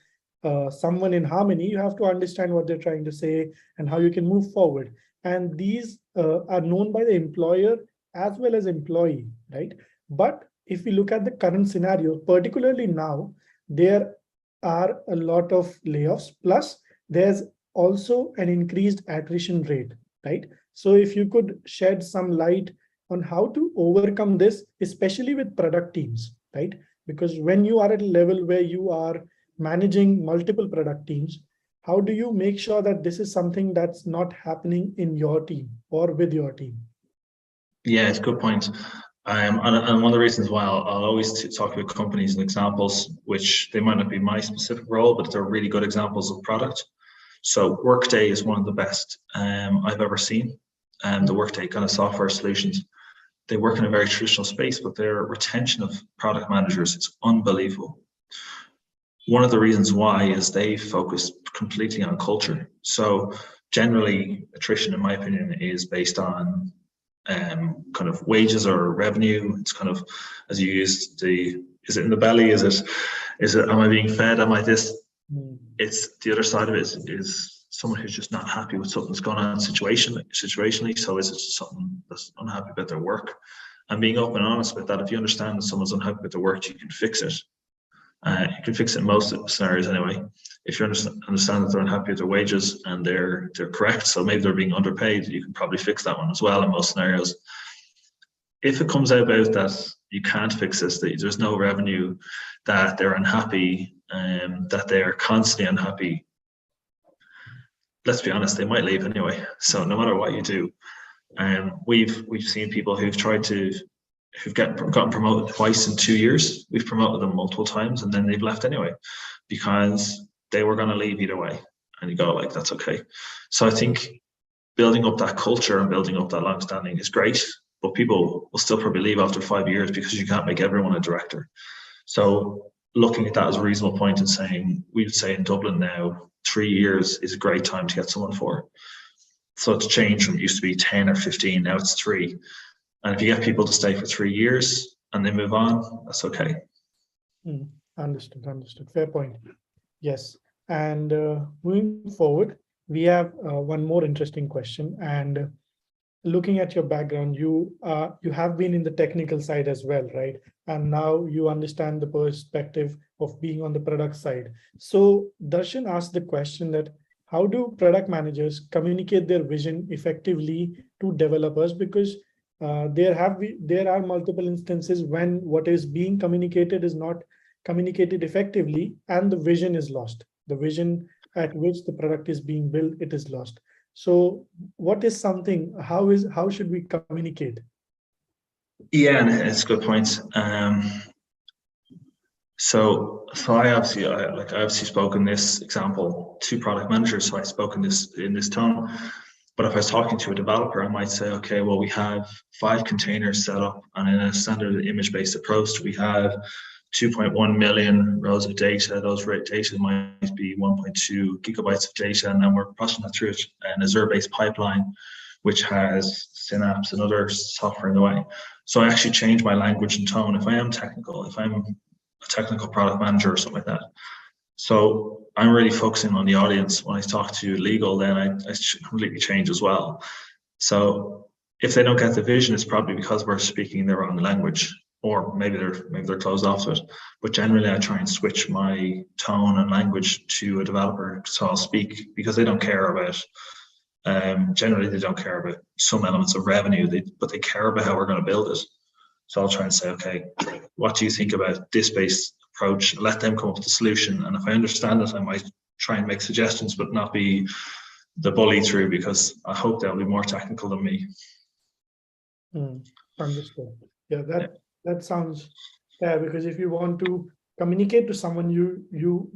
someone in harmony, you have to understand what they're trying to say and how you can move forward. And these are known by the employer as well as employee, right? But if we look at the current scenario, particularly now, there are a lot of layoffs, plus there's also an increased attrition rate, right? So if you could shed some light on how to overcome this, especially with product teams, right? Because when you are at a level where you are managing multiple product teams, how do you make sure that this is something that's not happening in your team or with your team? Yeah, it's a good point. And one of the reasons why I'll always talk about companies and examples, which they might not be my specific role, but they're really good examples of product. So Workday is one of the best I've ever seen. The Workday kind of software solutions. They work in a very traditional space, but their retention of product managers is unbelievable. One of the reasons why is they focus completely on culture. So generally, attrition, in my opinion, is based on kind of wages or revenue. It's kind of, as you used, is it in the belly? Is it am I being fed? Am I this? It's the other side of it is someone who's just not happy with something that's going on situationally. So is it just something that's unhappy about their work? And being open and honest with that. If you understand that someone's unhappy with their work, you can fix it. You can fix it in most scenarios anyway. If you understand that they're unhappy with their wages and they're correct, so maybe they're being underpaid, you can probably fix that one as well in most scenarios. If it comes out about that you can't fix this, that there's no revenue, that they're unhappy, that they're constantly unhappy, let's be honest, they might leave anyway. So no matter what you do, we've seen people who've gotten promoted twice in 2 years. We've promoted them multiple times, and then they've left anyway because they were going to leave either way. And you go like, that's okay. So I think building up that culture and building up that long-standing is great, but people will still probably leave after 5 years because you can't make everyone a director. So looking at that as a reasonable point and saying, we would say in Dublin now, 3 years is a great time to get someone for. So it's changed from it used to be 10 or 15, now it's 3. And if you get people to stay for 3 years and they move on, that's okay. Understood. Fair point. Yes. And moving forward, we have one more interesting question. And looking at your background, you have been in the technical side as well, right? And now you understand the perspective of being on the product side. So Darshan asked the question that how do product managers communicate their vision effectively to developers? Because there are multiple instances when what is being communicated is not communicated effectively and the vision is lost. The vision at which the product is being built, it is lost. So what is something, how should we communicate? Yeah, and it's a good point. So I obviously spoke in this example to product managers, so I spoke in this tone. But if I was talking to a developer, I might say, okay, well, we have 5 containers set up, and in a standard image-based approach, we have 2.1 million rows of data. Those data might be 1.2 gigabytes of data, and then we're processing that through an Azure-based pipeline, which has Synapse and other software in the way. So I actually change my language and tone if I am technical, if I'm a technical product manager or something like that. So I'm really focusing on the audience. When I talk to legal, then I completely change as well. So if they don't get the vision, it's probably because we're speaking their own language, or maybe they're closed off to it. But generally, I try and switch my tone and language to a developer, so I'll speak because they don't care about. Generally, they don't care about some elements of revenue, but they care about how we're going to build it. So I'll try and say, okay, what do you think about this based approach? Let them come up with the solution. And if I understand it, I might try and make suggestions, but not be the bully through, because I hope they'll be more technical than me. Understood. Yeah, that sounds fair, because if you want to communicate to someone,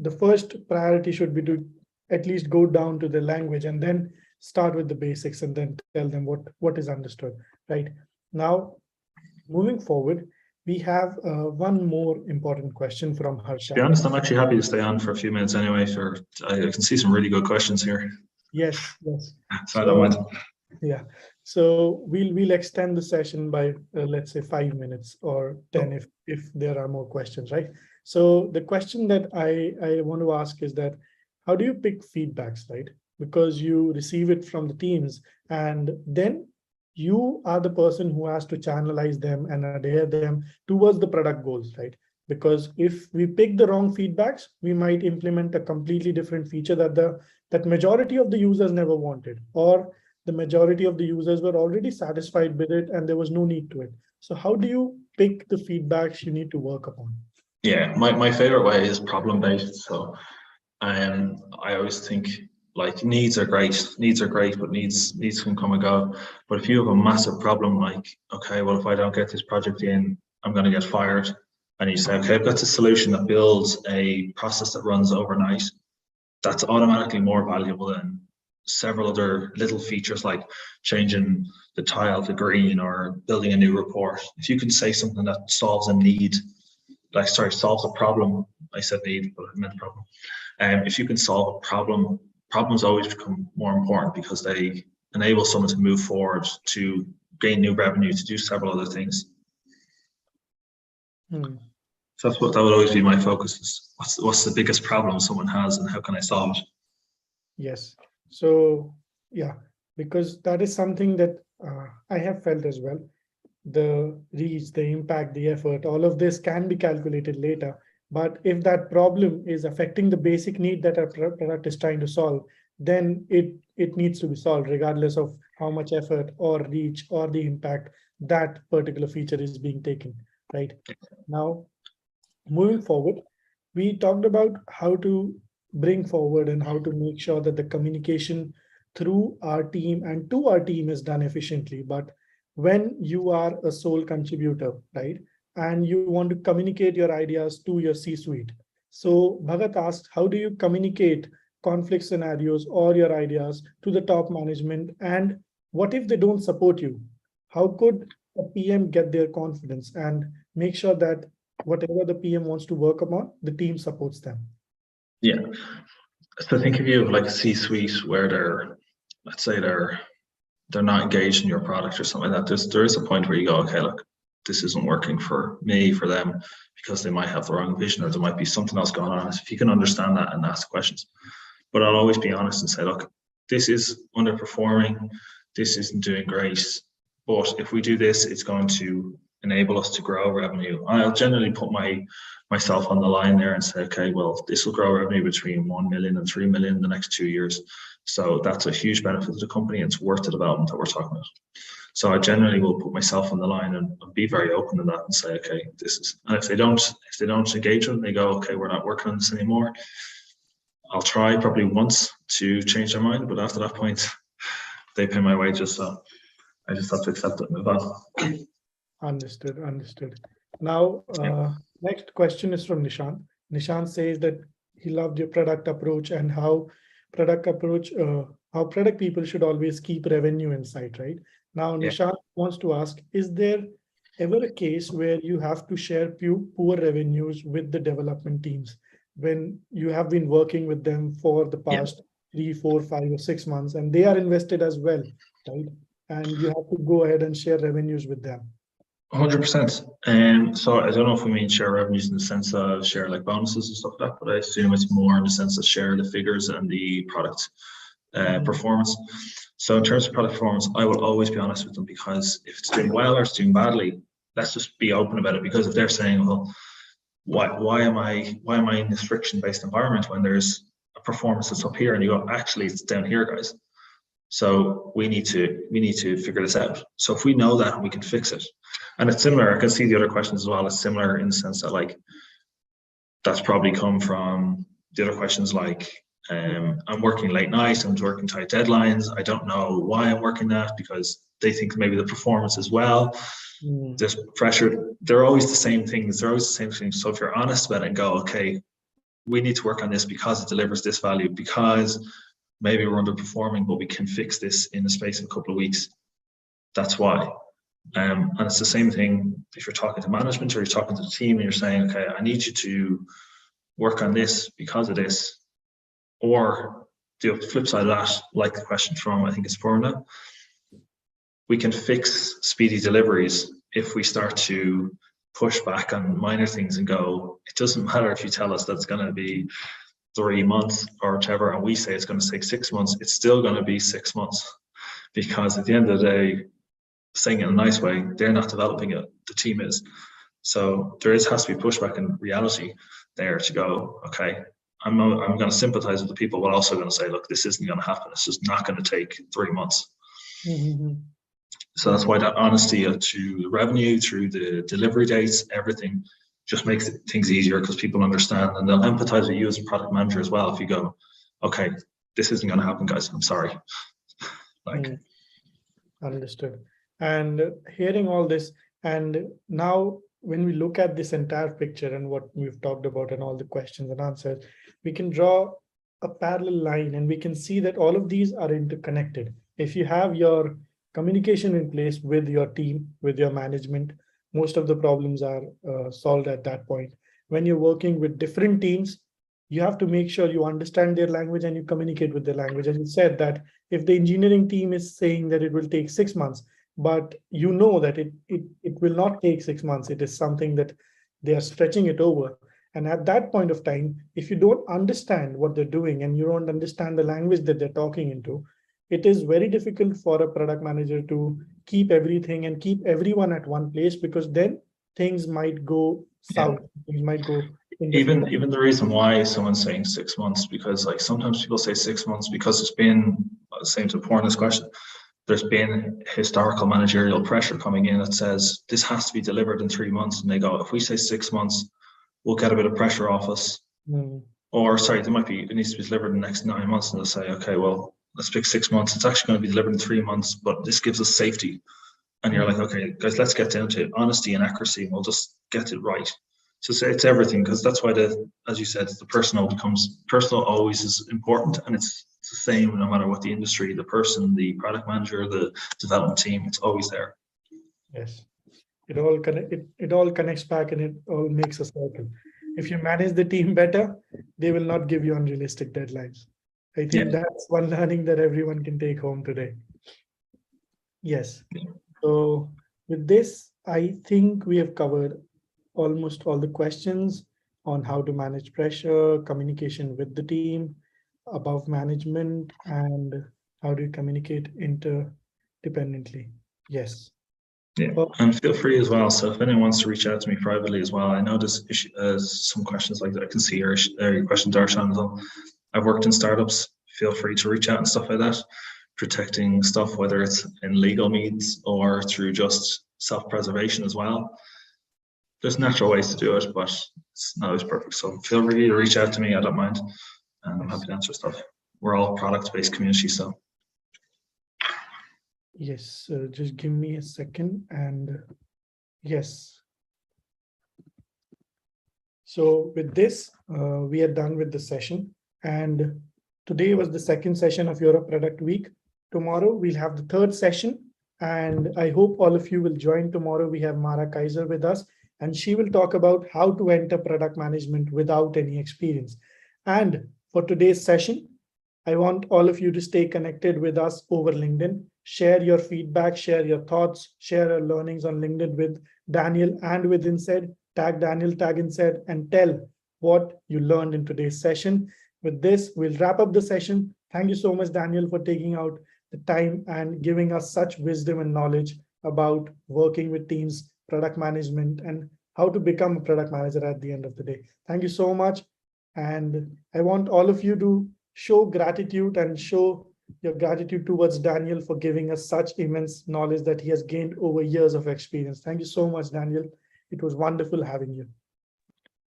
the first priority should be to at least go down to the language and then start with the basics and then tell them what is understood, right? Now, moving forward, we have one more important question from Harsha. To be honest, I'm actually happy to stay on for a few minutes anyway. I can see some really good questions here. Yes. So I don't mind. Yeah. So we'll extend the session by let's say 5 minutes or 10 if there are more questions, right? So the question that I want to ask is that how do you pick feedbacks, right? Because you receive it from the teams, and then you are the person who has to channelize them and adhere them towards the product goals, right? Because if we pick the wrong feedbacks, we might implement a completely different feature that majority of the users never wanted, or the majority of the users were already satisfied with it and there was no need to it. So how do you pick the feedbacks you need to work upon? Yeah, my favorite way is problem-based. So I always think, like, needs are great, but needs can come and go. But if you have a massive problem, like, okay, well, if I don't get this project in, I'm going to get fired. And you say, okay, I've got a solution that builds a process that runs overnight. That's automatically more valuable than several other little features like changing the tile to green or building a new report. If you can say something that solves a need, solves a problem. I said need, but I meant problem. If you can solve a problem, problems always become more important because they enable someone to move forward, to gain new revenue, to do several other things. So that would always be my focus: is what's the biggest problem someone has and how can I solve it? Yes. So yeah, because that is something that I have felt as well. The reach, the impact, the effort, all of this can be calculated later. But if that problem is affecting the basic need that our product is trying to solve, then it needs to be solved regardless of how much effort or reach or the impact that particular feature is being taken, right? Now, moving forward, we talked about how to bring forward and how to make sure that the communication through our team and to our team is done efficiently. But when you are a sole contributor, right, and you want to communicate your ideas to your C-suite. So Bhagat asked, how do you communicate conflict scenarios or your ideas to the top management? And what if they don't support you? How could a PM get their confidence and make sure that whatever the PM wants to work upon, the team supports them? Yeah. So think of you like a C-suite where they're, let's say they're not engaged in your product or something like that. There is a point where you go, okay, look, this isn't working for me, for them, because they might have the wrong vision or there might be something else going on. If you can understand that and ask questions. But I'll always be honest and say, look, this is underperforming, this isn't doing great. But if we do this, it's going to enable us to grow revenue. I'll generally put myself on the line there and say, okay, well, this will grow revenue between 1 million and 3 million in the next 2 years. So that's a huge benefit to the company. It's worth the development that we're talking about. So I generally will put myself on the line and be very open to that and say, okay, this is, and if they don't engage with it, they go, okay, we're not working on this anymore. I'll try probably once to change their mind, but after that point, they pay my wages, so I just have to accept it and move on. Understood. Now, next question is from Nishant. Nishant says that he loved your product approach and how product people should always keep revenue in sight, right? Now, Nishant wants to ask, is there ever a case where you have to share poor revenues with the development teams when you have been working with them for the past 3, 4, 5, or 6 months, and they are invested as well, right? And you have to go ahead and share revenues with them? 100%. So I don't know if we mean share revenues in the sense of share like bonuses and stuff like that, but I assume it's more in the sense of share the figures and the product performance. So in terms of product performance, I will always be honest with them, because if it's doing well or it's doing badly, let's just be open about it. Because if they're saying, well, why am I in this friction-based environment when there's a performance that's up here, and you go, actually it's down here, guys. So we need to figure this out. So if we know that, we can fix it. And it's similar, I can see the other questions as well. It's similar in the sense that, like, that's probably come from the other questions, like, I'm working late night, I'm working tight deadlines. I don't know why I'm working that, because they think maybe the performance as well. This pressure, they're always the same things. So if you're honest about it and go, okay, we need to work on this because it delivers this value, because maybe we're underperforming, but we can fix this in the space of a couple of weeks. That's why. And it's the same thing if you're talking to management or you're talking to the team and you're saying, okay, I need you to work on this because of this. Or the flip side of that, like the question from, I think it's Purna, we can fix speedy deliveries if we start to push back on minor things and go, it doesn't matter if you tell us that it's going to be 3 months or whatever, and we say it's going to take 6 months, it's still going to be 6 months. Because at the end of the day, saying it in a nice way, they're not developing it, the team is. So there has to be pushback in reality there to go, okay, I'm going to sympathize with the people, but also going to say, look, this isn't going to happen. It's just not going to take 3 months. So that's why that honesty to the revenue, through the delivery dates, everything just makes things easier, because people understand and they'll empathize with you as a product manager as well. If you go, okay, this isn't going to happen, guys, I'm sorry. Understood. And hearing all this, and now when we look at this entire picture and what we've talked about and all the questions and answers, we can draw a parallel line and we can see that all of these are interconnected. If you have your communication in place with your team, with your management, most of the problems are solved at that point. When you're working with different teams, you have to make sure you understand their language and you communicate with their language. As you said, that if the engineering team is saying that it will take 6 months, but you know that it will not take 6 months, it is something that they are stretching it over. And at that point of time, if you don't understand what they're doing and you don't understand the language that they're talking into, it is very difficult for a product manager to keep everything and keep everyone at one place, because then things might go south. Things might go in different. Even the reason why someone's saying 6 months, because like sometimes people say 6 months because it's been, same to pour in this question, there's been historical managerial pressure coming in that says this has to be delivered in 3 months, and they go, if we say 6 months, we'll get a bit of pressure off us. Or sorry, it needs to be delivered in the next 9 months, and they'll say, okay, well, let's pick 6 months. It's actually going to be delivered in 3 months, but this gives us safety. And you're like, okay, guys, let's get down to honesty and accuracy, and we'll just get it right. So it's everything, because that's why as you said, the personal always is important, and it's the same no matter what the industry, the person, the product manager, the development team, it's always there. Yes, it all connects back, and it all makes a circle. If you manage the team better, they will not give you unrealistic deadlines. I think that's one learning that everyone can take home today. Yes. So with this, I think we have covered almost all the questions on how to manage pressure, communication with the team, above management, and how do you communicate interdependently. Yes. Yeah, and feel free as well. So if anyone wants to reach out to me privately as well, I know there's some questions like that. I can see your question, Darshan, as well. I've worked in startups. Feel free to reach out and stuff like that. Protecting stuff, whether it's in legal means or through just self-preservation as well. There's natural ways to do it, but it's not always perfect. So feel free to reach out to me. I don't mind, and I'm happy to answer stuff. We're all product-based community, so. Yes, just give me a second, and yes. So with this, we are done with the session, and today was the second session of Europe Product Week. Tomorrow we'll have the third session, and I hope all of you will join tomorrow. We have Mara Kaiser with us, and she will talk about how to enter product management without any experience. And for today's session, I want all of you to stay connected with us over LinkedIn. Share your feedback, share your thoughts, share your learnings on LinkedIn with Daniel and with Insaid. Tag Daniel, tag Insaid, and tell what you learned in today's session. With this, we'll wrap up the session. Thank you so much, Daniel, for taking out the time and giving us such wisdom and knowledge about working with teams, product management, and how to become a product manager at the end of the day. Thank you so much. And I want all of you to show gratitude and show your gratitude towards Daniel for giving us such immense knowledge that he has gained over years of experience. Thank you so much, Daniel. It was wonderful having you.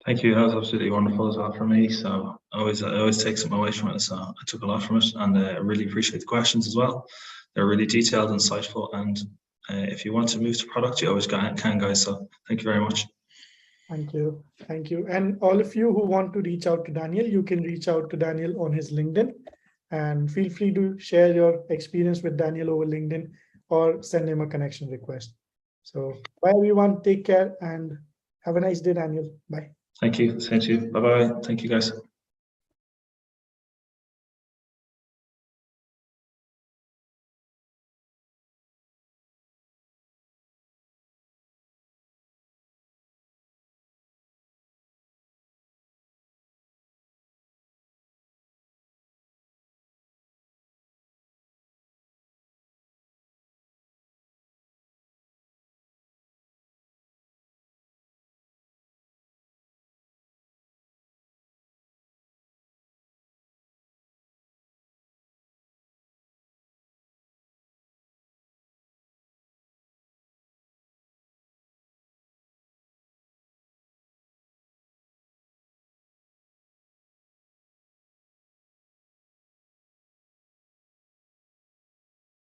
Thank you. That was absolutely wonderful as well for me. So I always take something away from it. So I took a lot from it, and I really appreciate the questions as well. They're really detailed, insightful, and if you want to move to product, you always can, guys. So thank you very much. Thank you. Thank you. And all of you who want to reach out to Daniel, you can reach out to Daniel on his LinkedIn, and feel free to share your experience with Daniel over LinkedIn or send him a connection request. So bye everyone, take care and have a nice day, Daniel. Bye. Thank you. Same to you. Bye-bye. Thank you, guys.